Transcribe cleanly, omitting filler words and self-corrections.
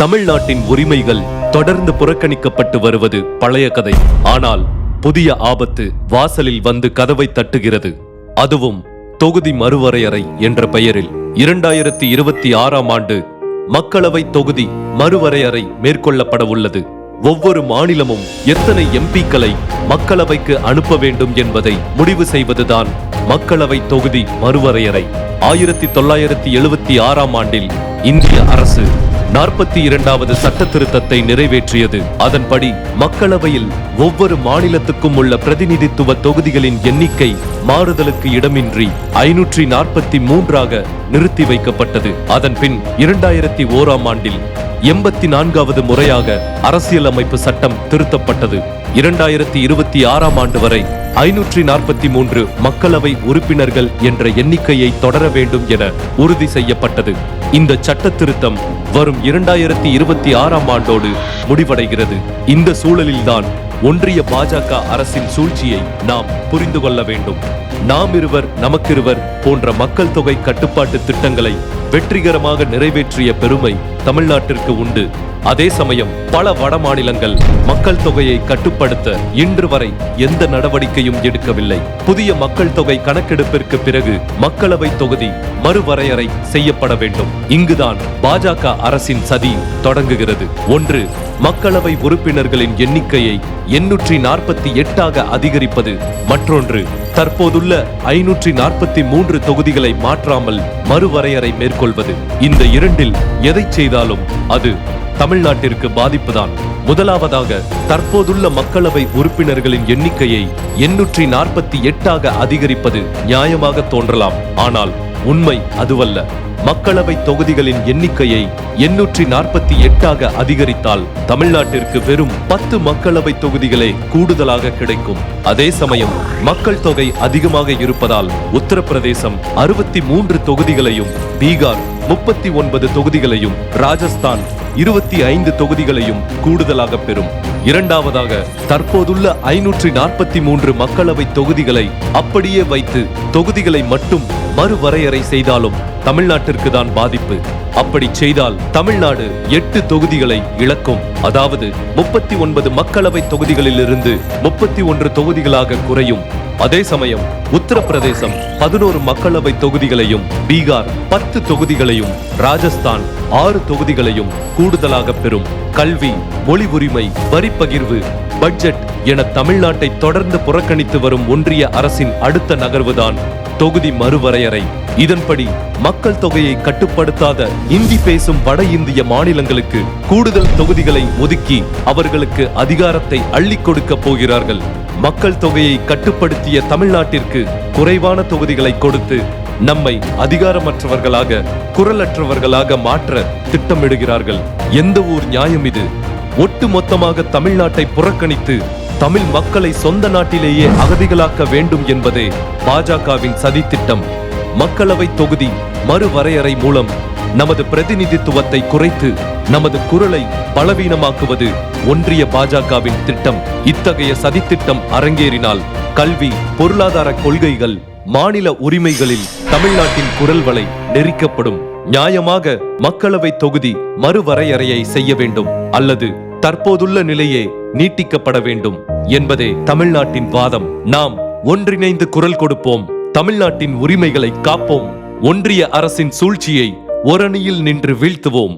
தமிழ்நாட்டின் உரிமைகள் தொடர்ந்து புறக்கணிக்கப்பட்டு வருவது பழைய கதை. ஆனால் புதிய ஆபத்து வாசலில் வந்து கதவை தட்டுகிறது. அதுவும் தொகுதி மறுவரையறை என்ற பெயரில் 2026ஆம் ஆண்டு மக்களவை தொகுதி மறுவரையறை மேற்கொள்ளப்பட உள்ளது. ஒவ்வொரு மாநிலமும் எத்தனை எம்பிக்களை மக்களவைக்கு அனுப்ப வேண்டும் என்பதை முடிவு செய்வதுதான் மக்களவை தொகுதி மறுவரையறை. 1976ஆம் ஆண்டில் இந்திய அரசு 42வது சட்ட திருத்தத்தை நிறைவேற்றியது. அதன்படி மக்களவையில் ஒவ்வொரு மாநிலத்துக்கும் உள்ள பிரதிநிதித்துவ தொகுதிகளின் எண்ணிக்கை மாறுதலுக்கு இடமின்றி 543ஆக நிறுத்தி வைக்கப்பட்டது. அதன் பின் 2001ஆம் ஆண்டில் 84வது முறையாக அரசியலமைப்பு சட்டம் திருத்தப்பட்டது. 2026ஆம் ஆண்டு வரை 543 மக்களவை உறுப்பினர்கள் என்ற எண்ணிக்கையை தொடர வேண்டும் என உறுதி செய்யப்பட்டது. இந்த சட்ட திருத்தம் வரும் 2026ஆம் ஆண்டோடு முடிவடைகிறது. இந்த சூழலில்தான் ஒன்றிய பாஜக அரசின் சூழ்ச்சியை நாம் புரிந்து கொள்ள வேண்டும். நாம் இருவர் நமக்கிருவர் போன்ற மக்கள் தொகை கட்டுப்பாட்டு திட்டங்களை வெற்றிகரமாக நிறைவேற்றிய பெருமை தமிழ்நாட்டிற்கு உண்டு. அதே சமயம் பல வட மாநிலங்கள் மக்கள் தொகையை கட்டுப்படுத்த இன்று வரை எந்த நடவடிக்கையும் எடுக்கவில்லை. புதிய மக்கள் தொகை கணக்கெடுப்பிற்கு பிறகு மக்களவை தொகுதி மறுவரையறை செய்யப்பட வேண்டும். இங்குதான் பாஜக அரசின் சதி தொடங்குகிறது. ஒன்று, மக்களவை உறுப்பினர்களின் எண்ணிக்கையை 848ஆக அதிகரிப்பது. மற்றொன்று, தற்போதுள்ள 543 தொகுதிகளை மாற்றாமல் மறுவரையறை மேற்கொள்வது. இந்த இரண்டில் எதை செய்தாலும் அது தமிழ்நாட்டிற்கு பாதிப்புதான். முதலாவதாக, தற்போதுள்ள மக்களவை உறுப்பினர்களின் எண்ணிக்கையை 848ஆக அதிகரிப்பது நியாயமாக தோன்றலாம். ஆனால் உண்மை அதுவல்ல. மக்களவை தொகுதிகளின் எண்ணிக்கையை 848ஆக அதிகரித்தால் தமிழ்நாட்டிற்கு வெறும் 10 மக்களவை தொகுதிகளே கூடுதலாக கிடைக்கும். அதே சமயம் மக்கள் தொகை அதிகமாக இருப்பதால் உத்தரப்பிரதேசம் 63 தொகுதிகளையும், பீகார் 39 தொகுதிகளையும், ராஜஸ்தான் 25 தொகுதிகளையும் கூடுதலாக பெறும். இரண்டாவதாக, தற்போதுள்ள 543 மக்களவை தொகுதிகளை அப்படியே வைத்து தொகுதிகளை மட்டும் மறுவரையறை செய்தாலும் தமிழ்நாட்டிற்கு தான் பாதிப்பு. அப்படி செய்தால் தமிழ்நாடு 8 தொகுதிகளை இழக்கும். அதாவது 39 மக்களவை தொகுதிகளில் இருந்து 31 தொகுதிகளாக குறையும். அதே சமயம் உத்தரப்பிரதேசம் 11 மக்களவை தொகுதிகளையும், பீகார் 10 தொகுதிகளையும், ராஜஸ்தான் 6 தொகுதிகளையும் கூடுதலாக பெறும். கல்வி, மொழி உரிமை, வரி பகிர்வு, பட்ஜெட் என தமிழ்நாட்டை தொடர்ந்து புறக்கணித்து வரும் ஒன்றிய அரசின் அடுத்த நகர்வுதான் தொகுதி மறுவரையறை. இதன்படி மக்கள் தொகையை கட்டுப்படுத்தாத இந்தி பேசும் வட இந்திய மாநிலங்களுக்கு கூடுதல் தொகுதிகளை ஒதுக்கி அவர்களுக்கு அதிகாரத்தை அள்ளிக் கொடுக்க போகிறார்கள். மக்கள் தொகையை கட்டுப்படுத்திய தமிழ்நாட்டிற்கு குறைவான தொகுதிகளை கொடுத்து நம்மை அதிகாரமற்றவர்களாக, குரலற்றவர்களாக மாற்ற திட்டமிடுகிறார்கள். எந்த ஊர் நியாயம் இது? ஒட்டுமொத்தமாக தமிழ்நாட்டை புறக்கணித்து தமிழ் மக்களை சொந்த நாட்டிலேயே அகதிகளாக்க வேண்டும் என்பதே பாஜகவின் சதித்திட்டம். மக்களவை தொகுதி மறுவரையறை மூலம் நமது பிரதிநிதித்துவத்தை குறைத்து நமது குரலை பலவீனமாக்குவது ஒன்றிய பாஜகவின் திட்டம். இத்தகைய சதித்திட்டம் அரங்கேறினால் கல்வி, பொருளாதார கொள்கைகள், மாநில உரிமைகளில் தமிழ்நாட்டின் குரல் வலை நெரிக்கப்படும். நியாயமாக மக்களவை தொகுதி மறுவரையறையை செய்ய வேண்டும் அல்லது தற்போதுள்ள நிலையே நீட்டிக்கப்பட வேண்டும் என்பதே தமிழ்நாட்டின் வாதம். நாம் ஒன்றிணைந்து குரல் கொடுப்போம். தமிழ்நாட்டின் உரிமைகளை காப்போம். ஒன்றிய அரசின் சூழ்ச்சியை ஓரணியில் நின்று வீழ்த்துவோம்.